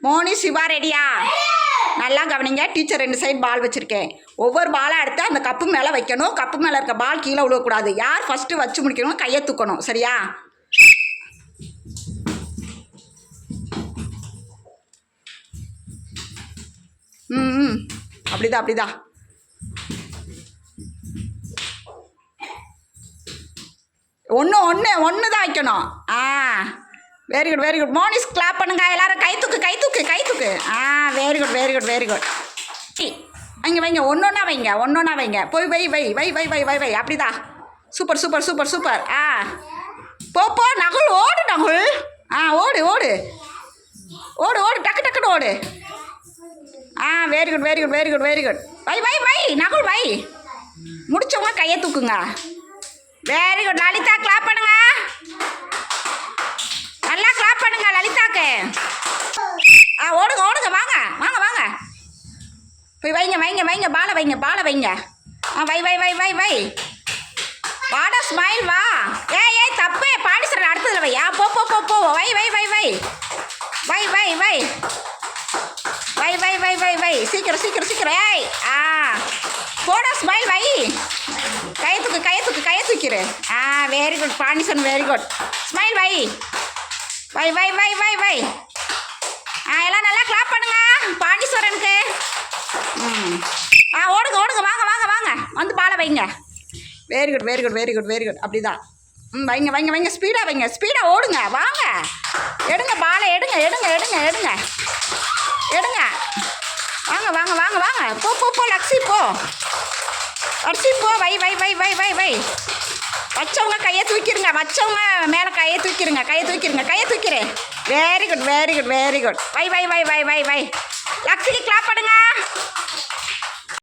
மோனி சிவா ரெடியா? நல்லா கவனிங்க. டீச்சர் 2 சைடு பால் வச்சுருக்கேன். ஒவ்வொரு பாலாக எடுத்து அந்த கப்பு மேலே வைக்கணும். கப்பு மேலே இருக்க பால் கீழே விழுவக்கூடாது. யார் ஃபஸ்ட்டு வச்சு முடிக்கணும் கையை தூக்கணும். சரியா? ம் அப்படிதான் அப்படிதான். ஒன்று தான் வைக்கணும். Very good very good. Monish clap பண்ணுங்க எல்லாரும். கை தூக்கு கை தூக்கு கை தூக்கு. Very good very good very good. வைங்க வைங்க ஒன்றா வைங்க ஒன்றா வைங்க. போய் வை வை வை வை வை வை வை அப்படிதான். Super super super super. போ நகுல் ஓடு நகுல். ஓடு ஓடு ஓடு ஓடு டக்கு டக்குன்னு ஓடு. Very good very good very good very good. வை வை வை நகுல் வை. முடிச்சவங்க கையை தூக்குங்க. Very good. லலிதா கிளாப் பண்ணுங்க. நல்லா கிளாப் பண்ணுங்க லலிதாக்கு. ஓடுங்க ஓடுங்க வாங்க வாங்க வாங்க. போய் வைங்க வைங்க வைங்க பாலை வைங்க பாலை வைங்க. வை வை வை வை வை. வாடா ஸ்மைல் வா. ஏய் தப்பு பாண்டிசரன் அடுத்ததில் வை. போ போ போ போ. வை வை வை வை வை வை வை வை வை வை வை வை. சீக்கிரம் சீக்கிரம் சீக்கிரம். போடா ஸ்மைல் வை. கையை தூக்கு கையை தூக்கு கையை தூக்கிடு. வெரி குட் பாண்டிசன் வெரி குட். ஸ்மைல் வை வை வை வை வை வை. எல்லாம் நல்லா கிளாப் பண்ணுங்க பாண்டீஸ்வரனுக்கு. ஓடுங்க ஓடுங்க வாங்க வாங்க வாங்க. வந்து பாலை வைங்க. Very good very good very good very good. அப்படி தான். வைங்க வைங்க வைங்க. ஸ்பீடாக வைங்க ஸ்பீடாக ஓடுங்க வாங்க. எடுங்க பாலை எடுங்க எடுங்க எடுங்க எடுங்க எடுங்க. வாங்க வாங்க வாங்க வாங்க. போ போ போ லக்ஸி போ லக்ஸி போ. வை வை வை வை வை வை. வச்சவங்க கையை தூக்கிடுங்க. வச்சவங்க மேலே கையை தூக்கிடுங்க கையை தூக்கிடுங்க கையை தூக்கிடு. Very good very good very good. வை வை வை வை வை வை. லக்ஸிக்கு கிளாப் பண்ணுங்க.